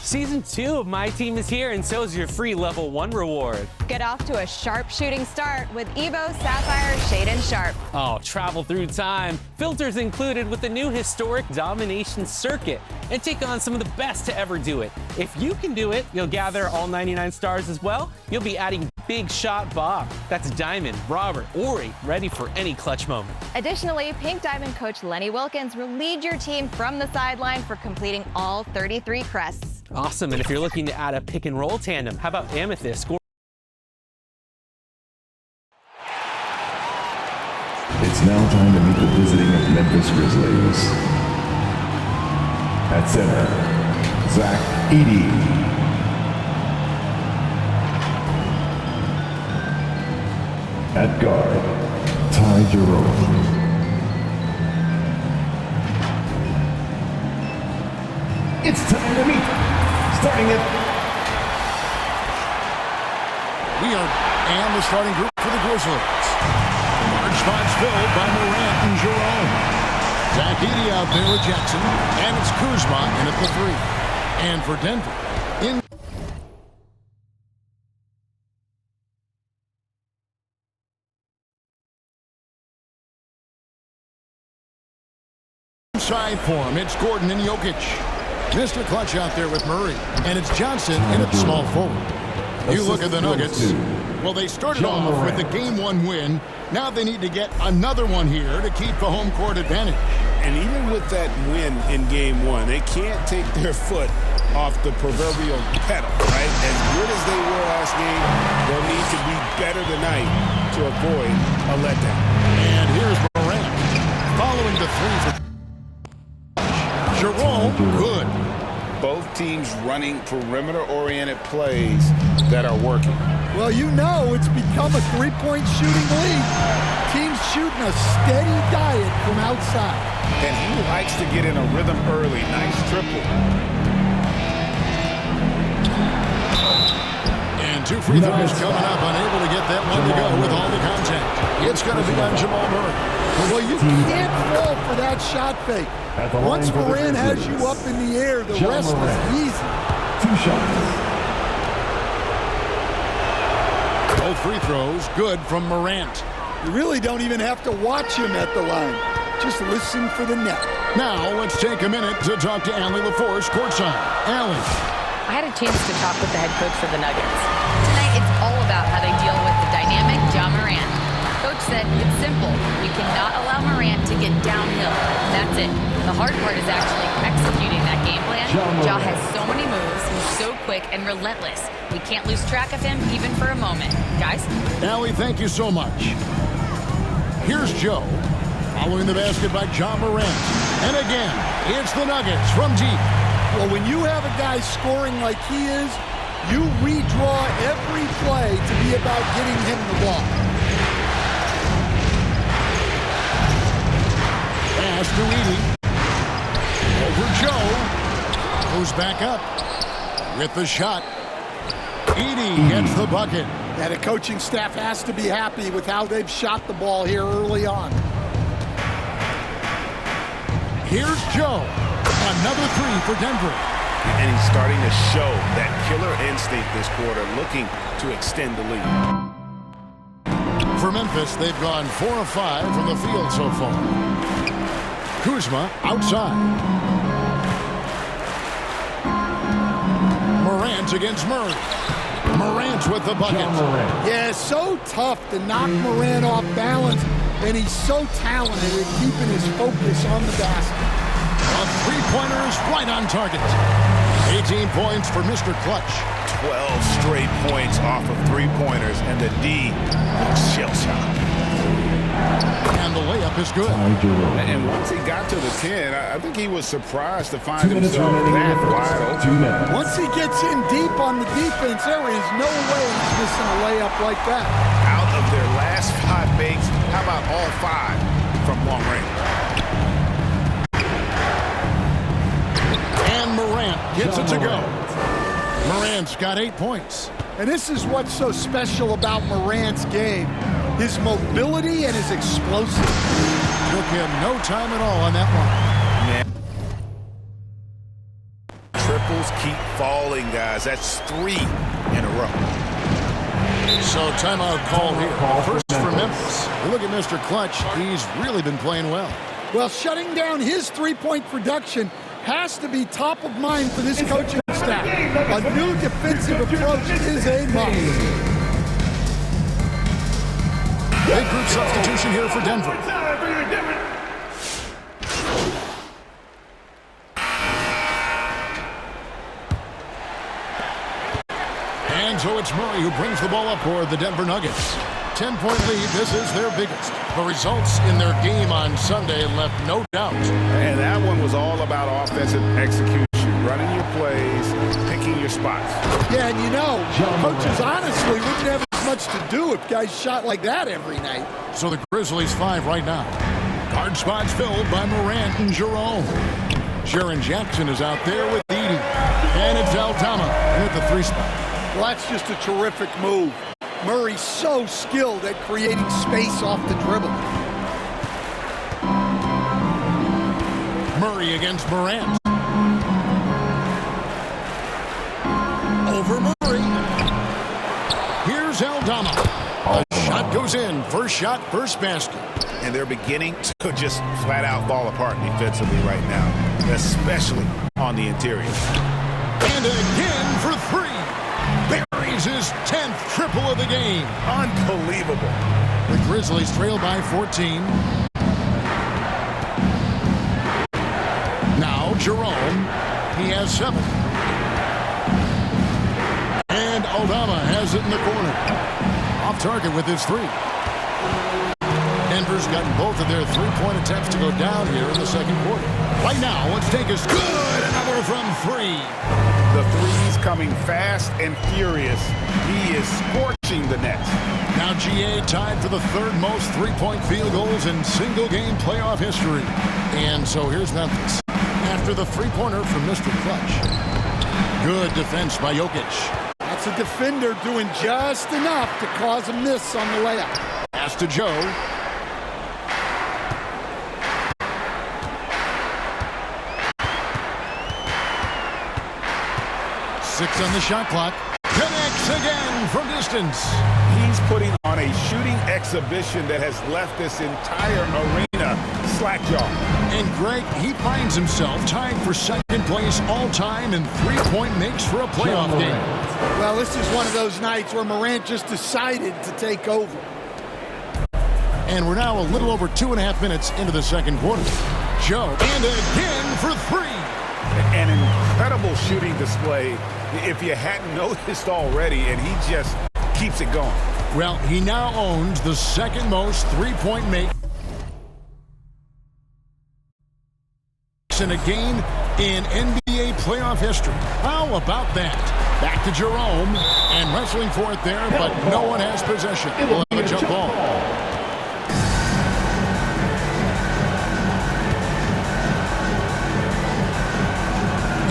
Season 2 of My Team is here, and so is your free Level 1 reward. Get off to a sharp shooting start with Evo, Sapphire, Shade, and Sharp. Oh, travel through time. Filters included with the new historic Domination Circuit, and take on some of the best to ever do it. If you can do it, you'll gather all 99 stars as well. You'll be adding Big Shot Bob. That's Diamond, Robert, Ori, ready for any clutch moment. Additionally, Pink Diamond coach Lenny Wilkins will lead your team from the sideline for completing all 33 crests. Awesome, and if you're looking to add a pick and roll tandem, how about Amethyst? It's now time to meet the visiting Memphis Grizzlies. At center, Zach Edey. At guard, Ty Jerome. It's time to meet. Starting it. And the starting group for the Grizzlies. Large spots filled by Morant and Jerome. Zach Edey out there with Jackson. And it's Kuzma in at the 3. And for Denver, inside for him, it's Gordon and Jokic. Mr. Clutch out there with Murray. And it's Johnson in at small forward. You look at the Nuggets. Well, they started off with the Game 1 win. Now they need to get another one here to keep the home court advantage. And even with that win in Game 1, they can't take their foot off the proverbial pedal, right? As good as they were last game, they'll need to be better tonight to avoid a letdown. And here's Morant following the 3 for Jerome. Good. Both teams running perimeter-oriented plays that are working. Well, you know it's become a three-point shooting league. Teams shooting a steady diet from outside. And he likes to get in a rhythm early. Nice triple. And 2 free throws coming up, unable to get that one to go with all the contact. It's going to be on Jamal Murray. Well, you can't fall for that shot fake. Once Morant has you up in the air, the rest is easy. 2 shots. Both free throws good from Morant. You really don't even have to watch him at the line. Just listen for the net. Now let's take a minute to talk to Allie LaForce courtside. Allie. I had a chance to talk with the head coach for the Nuggets. Tonight, it's all about how they deal with the dynamic Ja Morant. Coach said it's simple. You cannot allow Morant to get downhill. That's it. The hard part is actually executing that game plan. Ja has so many moves. He's so quick and relentless. We can't lose track of him even for a moment. Guys? Allie, thank you so much. Here's Joe. Following the basket by Ja Morant. And again, it's the Nuggets from deep. Well, when you have a guy scoring like he is, you redraw every play to be about getting him the ball. Pass to Edey. Over Joe. Goes back up with the shot. Edey gets the bucket. Yeah, the coaching staff has to be happy with how they've shot the ball here early on. Here's Joe. Another 3 for Denver. And he's starting to show that killer instinct this quarter, looking to extend the lead. For Memphis, they've gone 4 of 5 from the field so far. Kuzma outside. Morant against Murray. Morant with the bucket. Yeah, so tough to knock Morant off balance, and he's so talented at keeping his focus on the basket. A 3-pointer is right on target. 18 points for Mr. Clutch. 12 straight points off of 3-pointers, and the D looks shell-shocked. And the layup is good. And once he got to the 10, I think he was surprised to find himself that wide open. Once he gets in deep on the defense, there is no way he's missing a layup like that. Out of their last 5 makes, how about all 5 from long range? And Morant gets it to go. Morant's got 8 points. And this is what's so special about Morant's game. His mobility and his explosiveness. Took him no time at all on that one. Man. triples keep falling, guys. That's 3 in a row. So timeout call here. First for Memphis. Look at Mr. Clutch. He's really been playing well. Well, shutting down his three-point production has to be top of mind for this coaching staff. A new defensive approach is a must. Big group substitution here for Denver. And so it's Murray who brings the ball up for the Denver Nuggets. 10-point lead. This is their biggest. The results in their game on Sunday left no doubt. And that one was all about offensive execution, running your plays, picking your spots. Yeah, and you know, coaches honestly wouldn't have as much to do if guys shot like that every night. So the Grizzlies 5 right now. Guard spots filled by Morant and Jerome. Jaren Jackson is out there with Edey. And it's Aldama with the 3 spot. Well, that's just a terrific move. Murray's so skilled at creating space off the dribble. Murray against Morant. Over Murray. Here's Aldama. The shot goes in. First shot, first basket. And they're beginning to just flat out fall apart defensively right now, especially on the interior. And again for 3. Buries his 10th triple of the game. Unbelievable. The Grizzlies trail by 14. Now Jerome. He has 7. And Aldama has it in the corner. Off target with his 3. Denver's gotten both of their 3-point attempts to go down here in the second quarter. Right now, let's take us good. Another from 3. The threes coming fast and furious. He is scorching the net. Now GA tied for the 3rd most 3-point field goals in single-game playoff history. And so here's Memphis. After the 3-pointer from Mr. Clutch. Good defense by Jokic. That's a defender doing just enough to cause a miss on the layup. Pass to Joe. Six on the shot clock. Connects again from distance. He's putting on a shooting exhibition that has left this entire arena slack-jawed. And Greg, he finds himself tied for 2nd place all-time in 3-point makes for a playoff game. Well, this is one of those nights where Morant just decided to take over. And we're now a little over 2.5 minutes into the second quarter. Joe, and again for 3. An incredible shooting display if you hadn't noticed already, and he just keeps it going. Well, he now owns the 2nd most 3-point make in a game in NBA playoff history. How about that? Back to Jerome, and wrestling for it there, but no one has possession. We'll have a jump ball.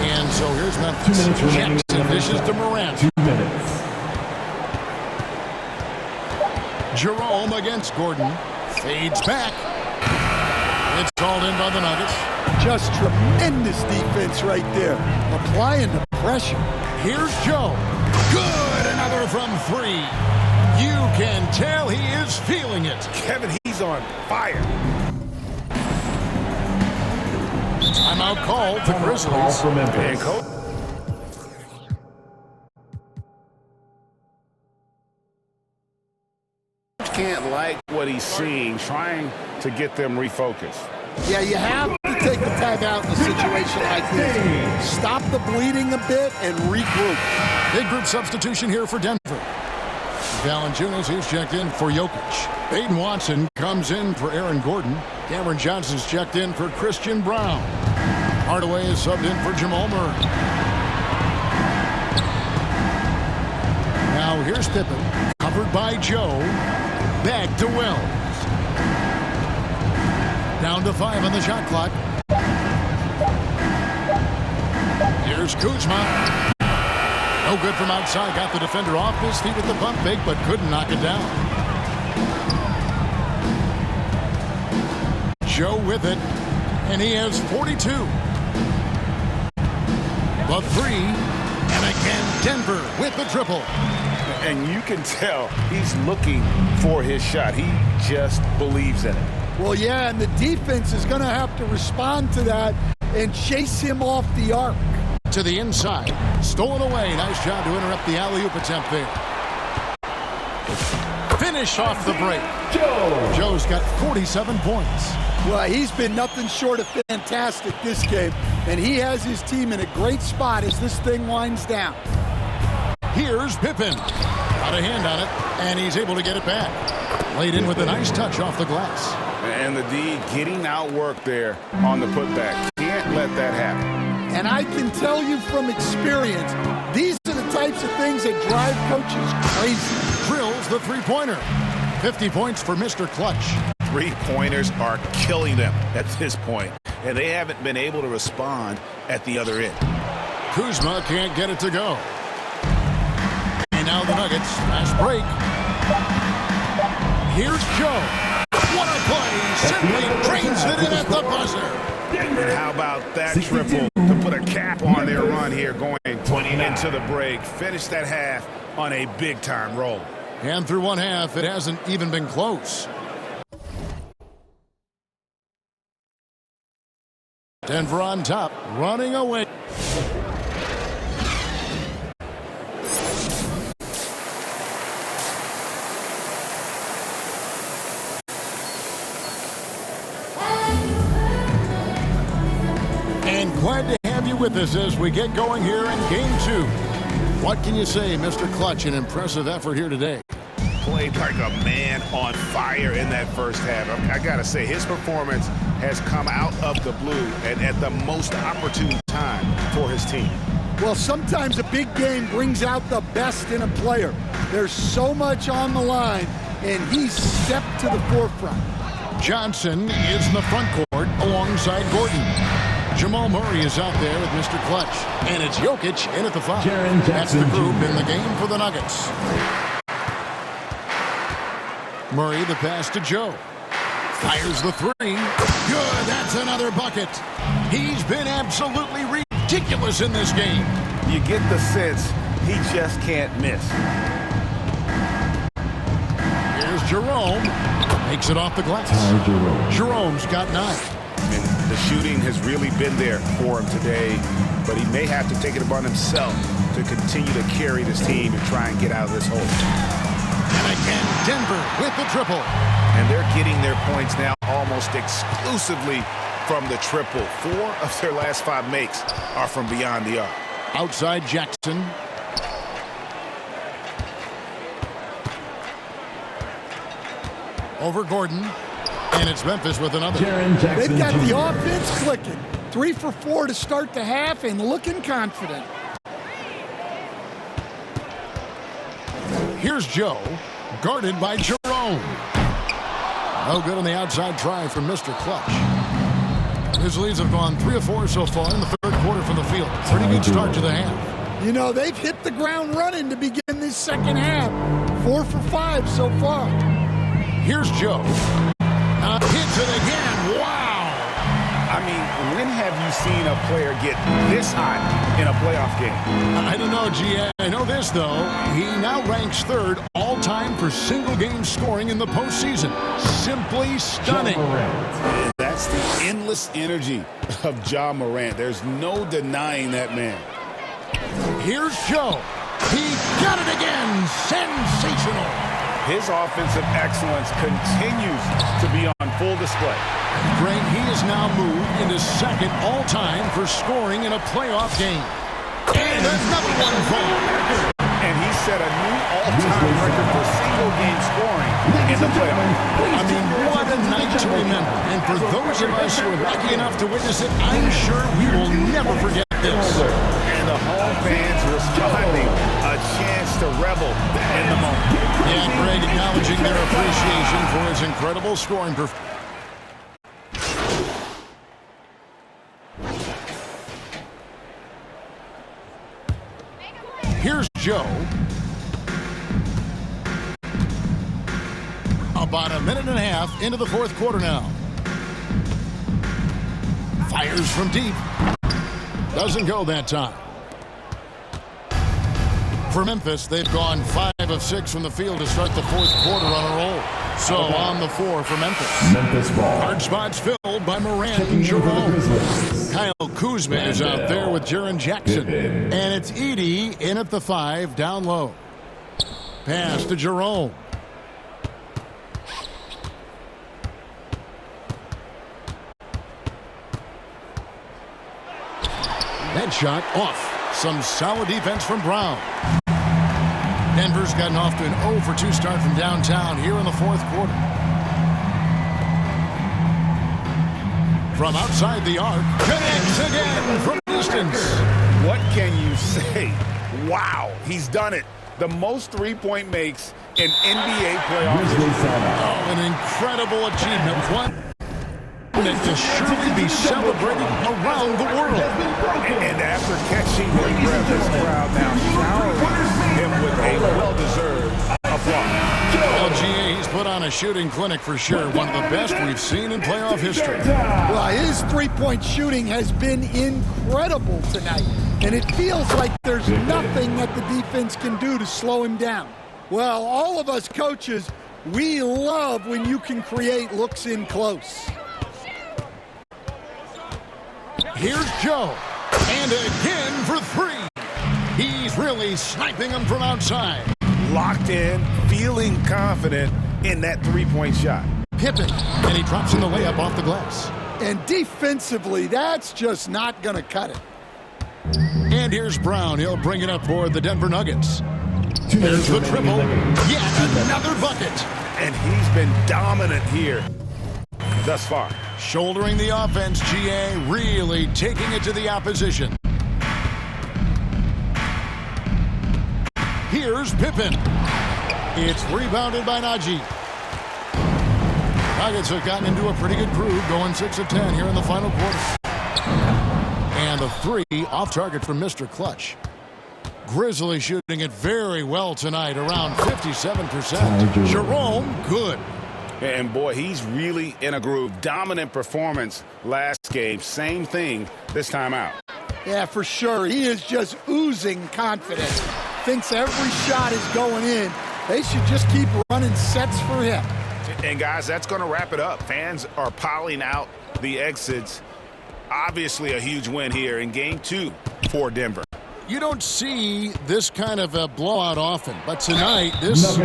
And so here's Memphis. Jackson dishes to Morant. 2 minutes. Jerome against Gordon. Fades back. It's called in by the Nuggets. Just tremendous defense right there. Applying the pressure. Here's Joe. Good. Another from 3. You can tell he is feeling it. Kevin, he's on fire. Timeout call for Grizzlies. And coach can't like what he's seeing, trying to get them refocused. Yeah, you have to take the timeout in a situation like this. Stop the bleeding a bit and regroup. Big group substitution here for Denver. Valanciunas is checked in for Jokic. Baden Watson comes in for Aaron Gordon. Cameron Johnson's checked in for Christian Brown. Hardaway is subbed in for Jamal Murray. Now here's Pippen, covered by Joe. Back to Wells. Down to 5 on the shot clock. Here's Kuzma. No good from outside. Got the defender off his feet with the pump fake, but couldn't knock it down. Joe with it, and he has 42. The three. And again, Denver with the triple. And you can tell he's looking for his shot. He just believes in it. Well, yeah, and the defense is going to have to respond to that and chase him off the arc. To the inside. Stolen away. Nice job to interrupt the alley-oop attempt there. Finish off the break. Joe's got 47 points. Well, he's been nothing short of fantastic this game, and he has his team in a great spot as this thing winds down. Here's Pippen. Got a hand on it, and he's able to get it back. Laid in with a nice touch off the glass. And the D getting outworked there on the putback. Can't let that happen. And I can tell you from experience, these are the types of things that drive coaches crazy. Drills the three-pointer. 50 points for Mr. Clutch. Three-pointers are killing them at this point, and they haven't been able to respond at the other end. Kuzma can't get it to go. And now the Nuggets. Fast break. Here's Joe. What a play. Simply drains it in at the buzzer. And how about that triple to put a cap on their run here going into the break. Finish that half on a big-time roll. And through one half, it hasn't even been close. Denver on top, running away. And glad to have you with us as we get going here in Game 2. What can you say, Mr. Clutch? An impressive effort here today. Played like a man on fire in that first half. I got to say, his performance has come out of the blue and at the most opportune time for his team. Well, sometimes a big game brings out the best in a player. There's so much on the line, and he's stepped to the forefront. Johnson is in the front court alongside Gordon. Jamal Murray is out there with Mr. Clutch. And it's Jokic in at the 5. That's the group in the game for the Nuggets. Murray, the pass to Joe. Fires the three. Good, that's another bucket. He's been absolutely ridiculous in this game. You get the sense he just can't miss. Here's Jerome. Makes it off the glass. Jerome's got 9. And the shooting has really been there for him today, but he may have to take it upon himself to continue to carry this team and try and get out of this hole. And again, Denver with the triple. And they're getting their points now almost exclusively from the triple. 4 of their last 5 makes are from beyond the arc. Outside Jackson. Over Gordon. And it's Memphis with another. They've got the offense clicking. 3 for 4 to start the half and looking confident. Here's Joe, guarded by Jerome. No good on the outside try from Mr. Clutch. Grizzlies have gone 3 of 4 so far in the third quarter from the field. Pretty good start to the half. You know, they've hit the ground running to begin this second half. 4 for 5 so far. Here's Joe. Hits it again. Wow. I mean, when have you seen a player get this hot in a playoff game? I don't know, G. I know this, though. He now ranks 3rd all-time for single-game scoring in the postseason. Simply stunning. That's the endless energy of Ja Morant. There's no denying that man. Here's Joe. He got it again. Sensational. His offensive excellence continues to be on full display. Greg, he has now moved into 2nd all-time for scoring in a playoff game. And another one falls. And he set a new all-time record for single-game scoring in the playoffs. I mean, what a night to remember. And for those of us who are lucky enough to witness it, I'm sure we will never forget this. And the home fans responding, a chance to revel in the moment. And Greg acknowledging their appreciation for his incredible scoring performance. Here's Joe. About a minute and a half into the fourth quarter now. Fires from deep. Doesn't go that time. For Memphis, they've gone 5 of 6 from the field to start the fourth quarter on a roll. So on the floor for Memphis. Memphis ball. Hard spots filled by Morant and Jerome. Kyle Kuzma is out there with Jaren Jackson. And it's Edey in at the 5, down low. Pass to Jerome. That shot off. Some solid defense from Brown. Denver's gotten off to an 0-for-2 start from downtown here in the fourth quarter. From outside the arc, connects again from distance. What can you say? Wow, he's done it. The most three-point makes in NBA playoffs. Oh, an incredible achievement. One that to surely be celebrated around the world. And after catching his breath, this crowd now showering him with a well-deserved applause. Well, GA, he's put on a shooting clinic for sure. One of the best we've seen in playoff history. Well, his three-point shooting has been incredible tonight. And it feels like there's nothing that the defense can do to slow him down. Well, all of us coaches, we love when you can create looks in close. Here's Joe. And again for 3. He's really sniping them from outside. Locked in, feeling confident in that three-point shot. Pippen. And he drops in the layup off the glass. And defensively, that's just not going to cut it. And here's Brown. He'll bring it up for the Denver Nuggets. There's the triple. Yet another bucket. And he's been dominant here thus far. Shouldering the offense, GA, really taking it to the opposition. Here's Pippen. It's rebounded by Najee. Nuggets have gotten into a pretty good groove, going 6 of 10 here in the final quarter. And the 3 off target from Mr. Clutch. Grizzlies shooting it very well tonight, around 57%. Jerome, good. And boy, he's really in a groove. Dominant performance last game. Same thing this time out. Yeah, for sure. He is just oozing confidence. Thinks every shot is going in. They should just keep running sets for him. And guys, that's going to wrap it up. Fans are piling out the exits. Obviously a huge win here in game 2 for Denver. You don't see this kind of a blowout often, but tonight this...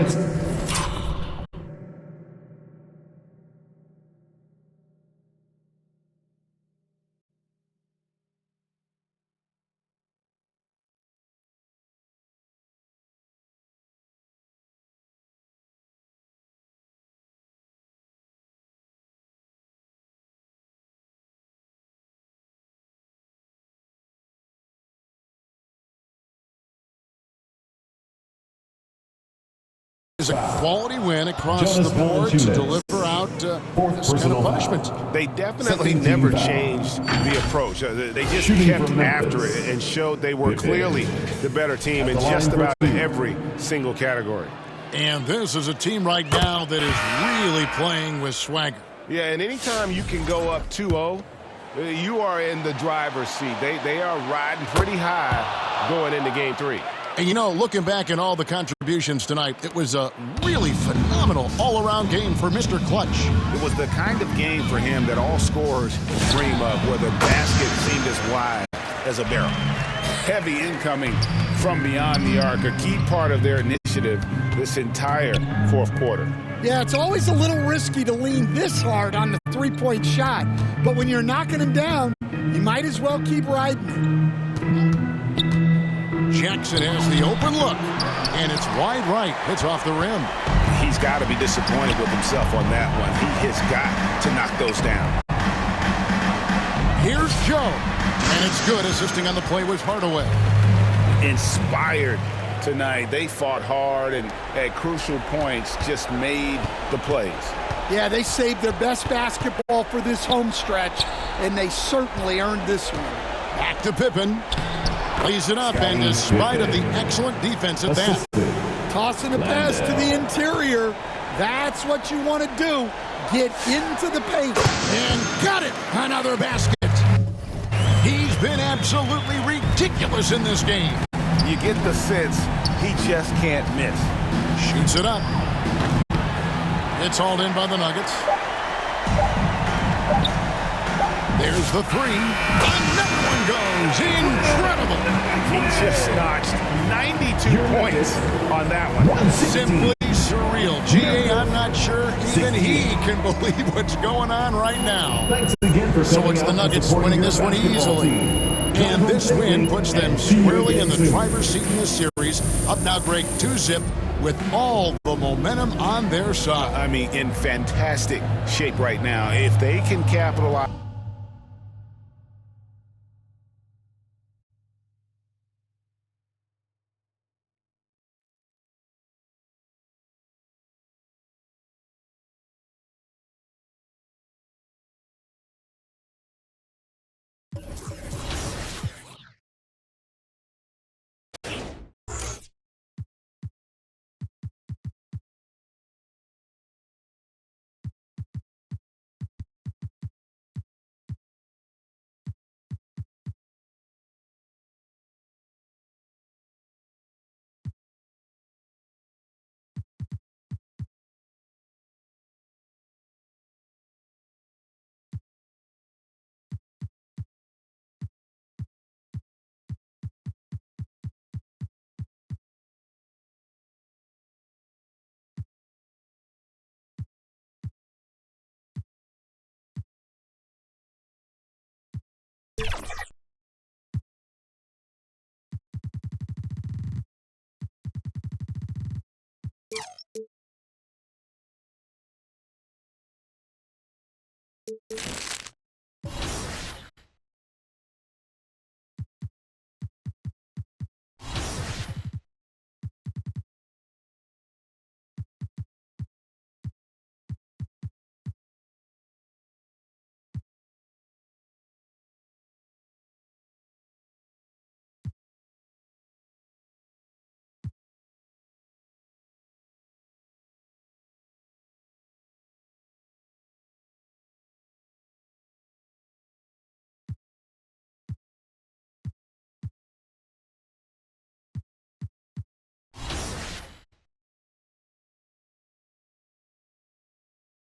is a quality win across the board to deliver out this kind of punishment. They definitely never changed the approach. They just kept after it and showed they were clearly the better team in just about every single category. And this is a team right now that is really playing with swagger. Yeah, and anytime you can go up 2-0, you are in the driver's seat. They are riding pretty high going into game 3. And, you know, looking back at all the contributions tonight, it was a really phenomenal all-around game for Mr. Clutch. It was the kind of game for him that all scorers dream of, where the basket seemed as wide as a barrel. Heavy incoming from beyond the arc, a key part of their initiative this entire fourth quarter. Yeah, it's always a little risky to lean this hard on the three-point shot, but when you're knocking him down, you might as well keep riding it. Jackson has the open look, and it's wide right. It's off the rim. He's got to be disappointed with himself on that one. He has got to knock those down. Here's Joe, and it's good. Assisting on the play was Hardaway. Inspired tonight. They fought hard and at crucial points just made the plays. Yeah, they saved their best basketball for this home stretch, and they certainly earned this one. Back to Pippen. Lays it up, and despite of the excellent defense at that. Tossing a pass to the interior. That's what you want to do. Get into the paint. And got it. Another basket. He's been absolutely ridiculous in this game. You get the sense He just can't miss. Shoots it up. It's hauled in by the Nuggets. There's the three. Another one goes. Incredible. He just notched 92 points on that one. Simply surreal. G.A., I'm not sure even he can believe what's going on right now. So it's the Nuggets winning this one easily. And this win puts them squarely in the driver's seat in this series. Up now, Greg, 2-zip with all the momentum on their side. I mean, in fantastic shape right now. If they can capitalize.